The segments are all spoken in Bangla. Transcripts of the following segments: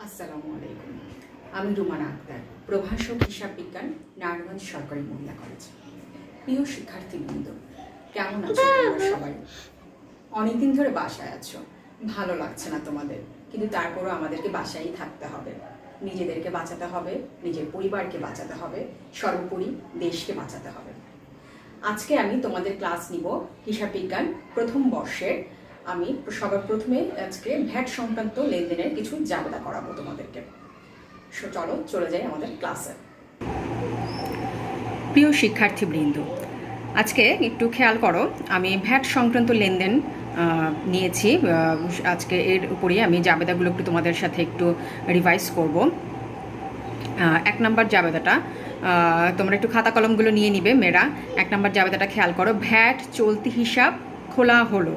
আসসালামু আলাইকুম। আমি রুমানা আক্তার, প্রভাষক হিসাব বিজ্ঞান, নারায়ণগঞ্জ সরকারি মহিলা কলেজ। প্রিয় শিক্ষার্থীবৃন্দ, কেমন আছো তোমরা সবাই? অনেকদিন ধরে বাসায় আছো, ভালো লাগছে না তোমাদের, কিন্তু তারপরও আমাদেরকে বাসায়ই থাকতে হবে। নিজেদেরকে বাঁচাতে হবে, নিজের পরিবারকে বাঁচাতে হবে, সর্বোপরি দেশকে বাঁচাতে হবে। আজকে আমি তোমাদের ক্লাস নিব হিসাব বিজ্ঞান প্রথম বর্ষের। আমি সবার প্রথমে আজকে ভ্যাট সংক্রান্ত লেনদেনের কিছু জাবেদা করাবো তোমাদেরকে। চলো চলে যাই আমাদের ক্লাসে। প্রিয় শিক্ষার্থীবৃন্দ, আজকে একটু খেয়াল করো, আমি ভ্যাট সংক্রান্ত লেনদেন নিয়েছি। আজকে এর উপরেই আমি জাবেদাগুলো একটু তোমাদের সাথে একটু রিভাইজ করব। 1 নম্বর জাবেদাটা তোমরা একটু খাতা কলমগুলো নিয়ে নিবে মেয়েরা। 1 নম্বর জাবেদাটা খেয়াল করো। ভ্যাট চলতি হিসাব খোলা হলো।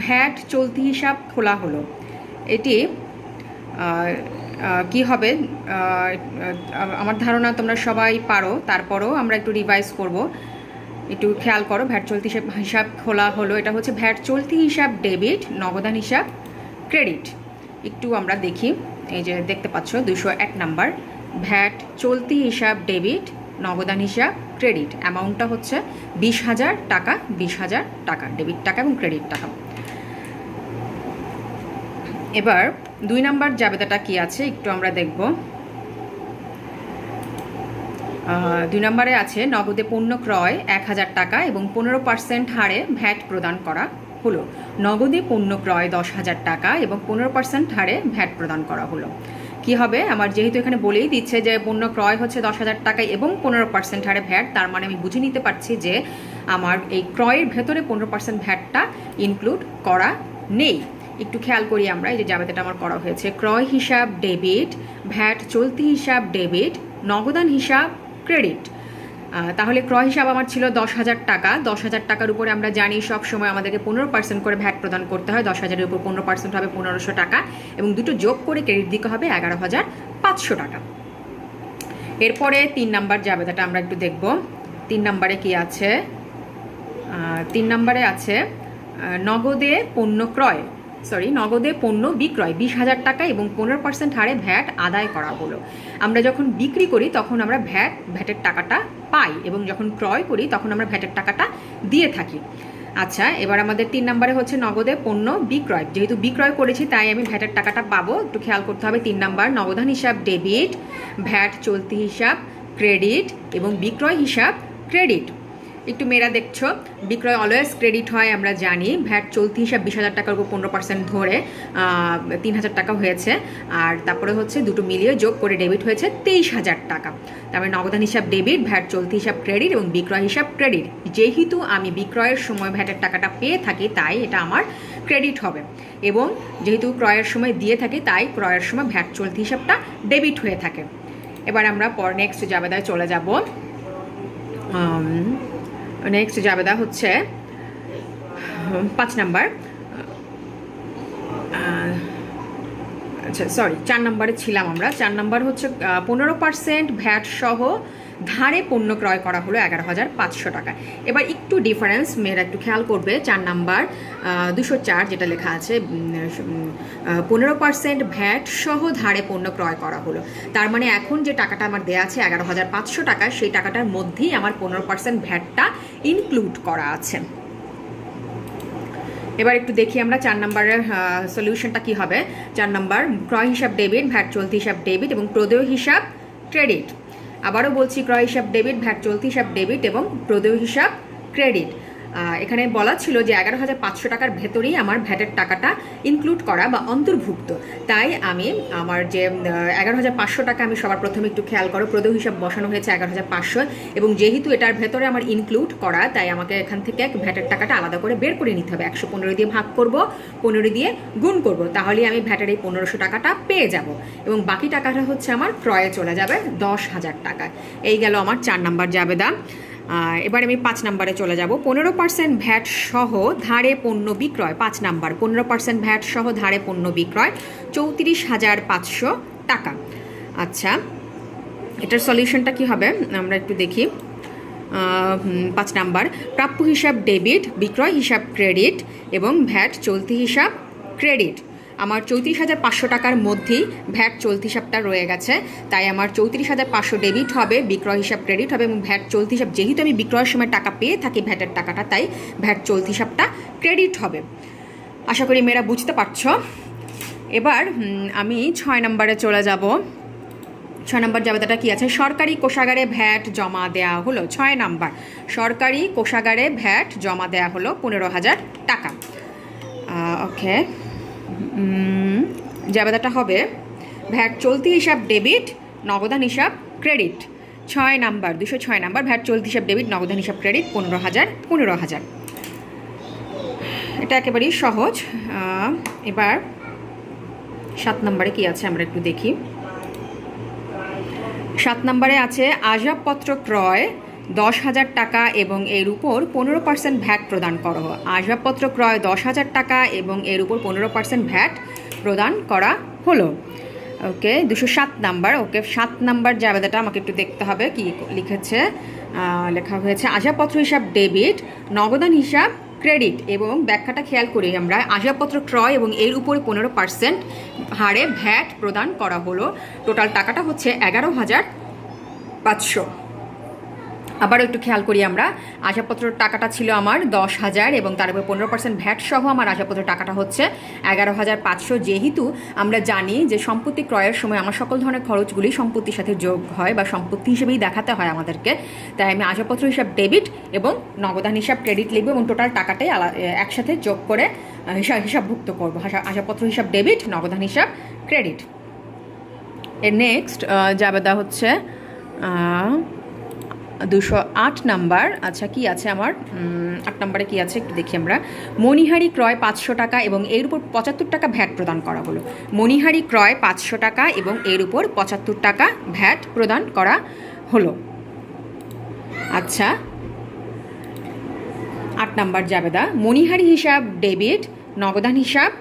ভ্যাট চলতি হিসাব খোলা হলো। এটি কি হবে? আমার ধারণা তোমরা সবাই পারো, তারপরও আমরা একটু রিভাইজ করব। একটু খেয়াল করো, ভ্যাট চলতি হিসাব খোলা হলো। এটা হচ্ছে ভ্যাট চলতি হিসাব ডেবিট, নগদান হিসাব ক্রেডিট। একটু আমরা দেখি, এই যে দেখতে পাচ্ছ 201 নাম্বার, ভ্যাট চলতি হিসাব ডেবিট, নগদান হিসাব ক্রেডিট। অ্যামাউন্টটা হচ্ছে 20,000 টাকা, 20,000 টাকা ডেবিট টাকা এবং ক্রেডিট টাকা। এবার 2 নাম্বার জাবেদাটা কি আছে একটু আমরা দেখব। 2 নম্বরে আছে নগদে পণ্য ক্রয় 1,000 টাকা এবং 15% হারে ভ্যাট প্রদান করা হলো। নগদে পণ্য ক্রয় 10,000 টাকা এবং 15% হারে ভ্যাট প্রদান করা হলো। কি হবে? আমার যেহেতু এখানে বলেই দিচ্ছে যে পণ্য ক্রয় হচ্ছে 10,000 টাকা এবং 15% হারে ভ্যাট, তার মানে আমি বুঝে নিতে পারছি যে আমার এই ক্রয়ের ভেতরে 15% ভ্যাটটা ইনক্লুড করা নেই। একটু খেয়াল করি আমরা, এই যে জাবেদাটা আমার করা হয়েছে। ক্রয় হিসাব ডেবিট, ভ্যাট চলতি হিসাব ডেবিট, নগদান হিসাব ক্রেডিট। তাহলে ক্রয় হিসাব আমার ছিল 10,000 টাকা। 10,000 টাকার উপরে আমরা জানি সব সময় আমাদেরকে 15% করে ভ্যাট প্রদান করতে হয়। 10,000-এর উপর 15% হবে 1,500 টাকা এবং দুটো যোগ করে ক্রেডিট দিতে হবে 11,500 টাকা। এরপরে 3 নাম্বার জাবেদাটা আমরা একটু দেখব। 3 নাম্বারে কি আছে? 3 নাম্বারে আছে নগদে পণ্য বিক্রয় 20,000 টাকা এবং 15% হারে ভ্যাট আদায় করা হলো। আমরা যখন বিক্রি করি তখন আমরা ভ্যাটের টাকাটা পাই এবং যখন ক্রয় করি তখন আমরা ভ্যাটের টাকাটা দিয়ে থাকি। আচ্ছা, এবার আমাদের 3 নম্বরে হচ্ছে নগদে পণ্য বিক্রয়। যেহেতু বিক্রয় করেছি তাই আমি ভ্যাটের টাকাটা পাবো। একটু খেয়াল করতে হবে। 3 নাম্বার নগদান হিসাব ডেবিট, ভ্যাট চলতি হিসাব ক্রেডিট এবং বিক্রয় হিসাব ক্রেডিট। একটু মেয়েরা দেখছো, বিক্রয় অলওয়েজ ক্রেডিট হয় আমরা জানি। ভ্যাট চলতি হিসাব 20,000 টাকার উপর 15% ধরে 3,000 টাকা হয়েছে। আর তারপরে হচ্ছে দুটো মিলিয়ে যোগ করে ডেবিট হয়েছে 23,000 টাকা। তারপরে নগদান হিসাব ডেবিট, ভ্যাট চলতি হিসাব ক্রেডিট এবং বিক্রয় হিসাব ক্রেডিট। যেহেতু আমি বিক্রয়ের সময় ভ্যাটের টাকাটা পেয়ে থাকি তাই এটা আমার ক্রেডিট হবে, এবং যেহেতু ক্রয়ের সময় দিয়ে থাকি তাই ক্রয়ের সময় ভ্যাট চলতি হিসাবটা ডেবিট হয়ে থাকে। এবার আমরা নেক্সট জাবেদায় চলে যাব। নেক্সট জাবেদা হচ্ছে 5 নাম্বার। আচ্ছা সরি, 4 নাম্বারে ছিলাম আমরা। 4 নাম্বার হচ্ছে 15% ভ্যাট সহ ধারে পণ্য ক্রয় করা হলো 11,500 টাকা। এবার একটু ডিফারেন্স মেয়েরা একটু খেয়াল করবে। 4 নাম্বার 204 যেটা লেখা আছে 15% ভ্যাট সহ ধারে পণ্য ক্রয় করা হলো। তার মানে এখন যে টাকাটা আমার দেওয়া আছে 11,500 টাকা, সেই টাকাটার মধ্যেই আমার 15% ভ্যাটটা ইনক্লুড করা আছে। এবার একটু দেখি আমরা 4 নম্বরের সলিউশনটা কি হবে। 4 নম্বর ক্রয় হিসাব ডেবিট, ভ্যাট চলতি হিসাব ডেবিট এবং প্রদেয় হিসাব ক্রেডিট। আবারও বলছি, ক্রয় হিসাব ডেবিট, ভ্যাট চলতি হিসাব ডেবিট এবং প্রদেয় হিসাব ক্রেডিট। এখানে বলা ছিল যে 11,500 টাকার ভেতরেই আমার ভ্যাটের টাকাটা ইনক্লুড করা বা অন্তর্ভুক্ত। তাই আমি আমার যে 11,500 টাকা, আমি সবার প্রথমে একটু খেয়াল করো, প্রদেয় হিসাব বসানো হয়েছে 11,500 এবং যেহেতু এটার ভেতরে আমার ইনক্লুড করা তাই আমাকে এখান থেকে ভ্যাটের টাকাটা আলাদা করে বের করে নিতে হবে। 115 দিয়ে ভাগ করব, 15 দিয়ে গুণ করব, তাহলেই আমি ভ্যাটের এই 1,500 টাকাটা পেয়ে যাব এবং বাকি টাকাটা হচ্ছে আমার ক্রয়ে চলে যাবে 10,000 টাকা। এই গেল আমার 4 নাম্বার জাবেদা। এবার আমি 5 নাম্বারে চলে যাব। 15% ভ্যাট সহ ধারে পণ্য বিক্রয়। 5 নাম্বার 15% ভ্যাট সহ ধারে পণ্য বিক্রয় 34,500 টাকা। আচ্ছা, এটার সলিউশনটা কি হবে আমরা একটু দেখি। 5 নাম্বার প্রাপ্য হিসাব ডেবিট, বিক্রয় হিসাব ক্রেডিট এবং ভ্যাট চলতি হিসাব ক্রেডিট। আমার 34,500 টাকার মধ্যেই ভ্যাট চলতি হিসাবটা রয়ে গেছে, তাই আমার 34,500 ডেবিট হবে, বিক্রয় হিসাব ক্রেডিট হবে এবং ভ্যাট চলতি হিসাব, যেহেতু আমি বিক্রয়ের সময় টাকা পেয়ে থাকি ভ্যাটের টাকাটা, তাই ভ্যাট চলতি হিসাবটা ক্রেডিট হবে। আশা করি মেয়েরা বুঝতে পারছো। এবার আমি 6 নম্বরে চলে যাব। 6 নম্বর জাবেদাটা কি আছে? সরকারি কোষাগারে ভ্যাট জমা দেওয়া হলো। 6 নম্বর, সরকারি কোষাগারে ভ্যাট জমা দেওয়া হলো 15,000 টাকা। ওকে, জাবেদাটা হবে ভ্যাট চলতি হিসাব ডেবিট, নগদান হিসাব ক্রেডিট। 6 নাম্বার, 206 নাম্বার, ভ্যাট চলতি হিসাব ডেবিট, নগদান হিসাব ক্রেডিট 15,000। এটা একেবারেই সহজ। এবার 7 নম্বরে কি আছে আমরা একটু দেখি। 7 নম্বরে আছে আসবাবপত্র ক্রয় 10,000 টাকা এবং এর উপর 15% ভ্যাট প্রদান করা হয়। আসবাবপত্র ক্রয় 10,000 টাকা এবং এর উপর 15% ভ্যাট প্রদান করা হলো। ওকে, 207 নাম্বার। ওকে, 7 নাম্বার জাবেদাটা আমাকে একটু দেখতে হবে কি লিখেছে। লেখা হয়েছে আসবাবপত্র হিসাব ডেবিট, নগদান হিসাব ক্রেডিট এবং ব্যাখ্যাটা খেয়াল করি আমরা। আসবাবপত্র ক্রয় এবং এর উপরে 15% হারে ভ্যাট প্রদান করা হলো। টোটাল টাকাটা হচ্ছে 11,500। আবারও একটু খেয়াল করি আমরা, আসবাবপত্রের টাকাটা ছিল আমার 10,000 এবং তার উপর 15% ভ্যাট সহ আমার আসবাবপত্রের টাকাটা হচ্ছে 11,500। যেহেতু আমরা জানি যে সম্পত্তি ক্রয়ের সময় আমার সকল ধরনের খরচগুলি সম্পত্তির সাথে যোগ হয় বা সম্পত্তি হিসেবেই দেখাতে হয় আমাদেরকে, তাই আমি আসবাবপত্র হিসাব ডেবিট এবং নগদান হিসাব ক্রেডিট লিখব এবং টোটাল টাকাটাই একসাথে যোগ করে হিসাবভুক্ত করবো। আসবাবপত্র হিসাব ডেবিট, নগদান হিসাব ক্রেডিট। এর নেক্সট জাবেদা হচ্ছে 208 নাম্বার। আচ্ছা, কি আছে আমার 8 নম্বরে কি আছে একটু দেখি আমরা। মণিহারি ক্রয় 500 টাকা এবং এর উপর 75 টাকা ভ্যাট প্রদান করা হলো। মণিহারি ক্রয় 500 টাকা এবং এর উপর 75 টাকা ভ্যাট প্রদান করা হলো। আচ্ছা, 8 নম্বর জাবেদা মণিহারি হিসাব ডেবিট, নগদান হিসাব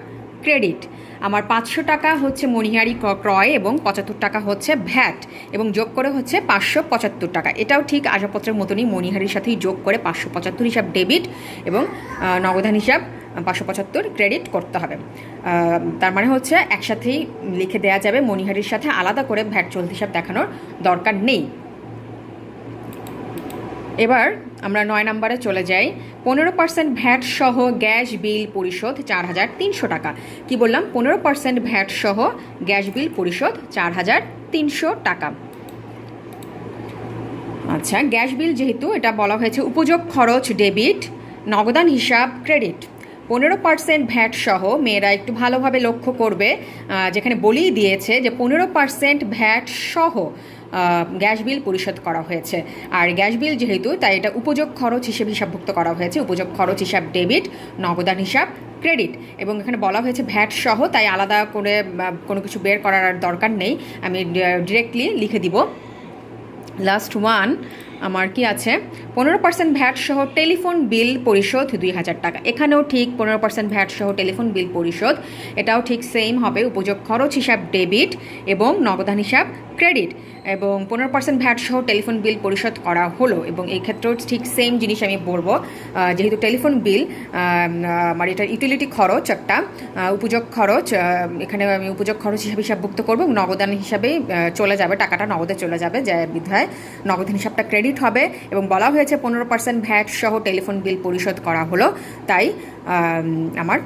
ক্রেডিট। আমার 500 টাকা হচ্ছে মণিহারি ক্রয় এবং 75 টাকা হচ্ছে ভ্যাট এবং যোগ করে হচ্ছে 575 টাকা। এটাও ঠিক আসবাবপত্রের মতনই মণিহারির সাথেই যোগ করে 575 হিসাব ডেবিট এবং নগদান হিসাব 575 ক্রেডিট করতে হবে। তার মানে হচ্ছে একসাথেই লিখে দেওয়া যাবে, মণিহারির সাথে আলাদা করে ভ্যাট চলতি হিসাব দেখানোর দরকার নেই। এবার আমরা 9 নম্বরে চলে যাই। 15% ভ্যাট সহ গ্যাস বিল পরিশোধ 4,300 টাকা। কি বললাম? 15% ভ্যাট সহ গ্যাস বিল পরিশোধ 4,300 টাকা। আচ্ছা, গ্যাস বিল যেহেতু এটা বলা হয়েছে উপযোগ খরচ ডেবিট, নগদান হিসাব ক্রেডিট। 15% ভ্যাট সহ, মেয়েরা একটু ভালোভাবে লক্ষ্য করবে, যেখানে বলেই দিয়েছে যে 15% ভ্যাট সহ গ্যাস বিল পরিশোধ করা হয়েছে। আর গ্যাস বিল যেহেতু, তাই এটা উপযোগ খরচ হিসেবে হিসাবভুক্ত করা হয়েছে। উপযোগ খরচ হিসাব ডেবিট, নগদান হিসাব ক্রেডিট। এবং এখানে বলা হয়েছে ভ্যাট সহ, তাই আলাদা করে কোনো কিছু বের করার দরকার নেই, আমি ডিরেক্টলি লিখে দিব। লাস্ট ওয়ান আমার কি আছে? 15% ভ্যাট সহ টেলিফোন বিল পরিশোধ 2,000 টাকা। এখানেও ঠিক 15% ভ্যাট সহ টেলিফোন বিল পরিশোধ, এটাও ঠিক সেম হবে। উপযোগ খরচ হিসাব ডেবিট এবং নগদান হিসাব ক্রেডিট এবং 15% ভ্যাট সহ টেলিফোন বিল পরিশোধ করা হলো। এবং এই ক্ষেত্রেও ঠিক সেম জিনিস আমি বলবো, যেহেতু টেলিফোন বিল আমার এটা ইউটিলিটি খরচ একটা উপযোগ খরচ, এখানে আমি উপযোগ খরচ হিসাবে হিসাবভুক্ত করবো এবং নগদান হিসাবে চলে যাবে, টাকাটা নগদে চলে যাবে, যে বিধায় নগদান হিসাবটা ক্রেডিট হবে। এবং বলা হয়েছে 15% ভ্যাট সহ টেলিফোন বিল পরিশোধ করা হলো, তাই আমার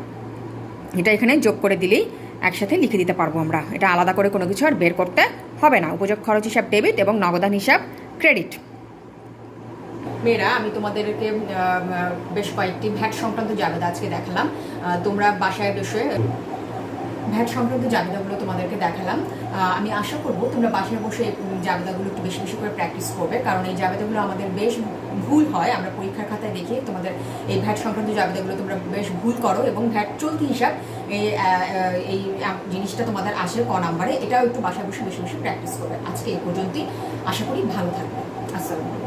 এটা এখানে যোগ করে দিলেই একসাথে লিখে দিতে পারবো আমরা। এটা আলাদা করে কোনো কিছু আর বের করতে হবে না। উপযোগ খরচ হিসাব ডেবিট এবং নগদান হিসাব ক্রেডিট। মেয়েরা, আমি তোমাদেরকে বেশ কয়েকটি ভ্যাট সংক্রান্ত জাবেদা আজকে দেখালাম। তোমরা বাসায় বসে ভ্যাট সংক্রান্ত জাবেদাগুলো তোমাদেরকে দেখালাম। আমি আশা করব তোমরা বাসায় বসে এই জাবেদাগুলো একটু বেশি বেশি করে প্র্যাকটিস করবে, কারণ এই জাবেদাগুলো আমাদের বেশ ভুল হয়। আমরা পরীক্ষার খাতায় দেখি তোমাদের এই ভ্যাট সংক্রান্ত জাবেদাগুলো তোমরা বেশ ভুল করো এবং ভ্যাট চলতি হিসাব এই জিনিসটা তোমাদের আসে ক নাম্বারে। এটাও একটু বাসায় বসে বেশি বেশি প্র্যাকটিস করবে। আজকে এই পর্যন্তই, আশা করি ভালো থাকবে। আসসালাম।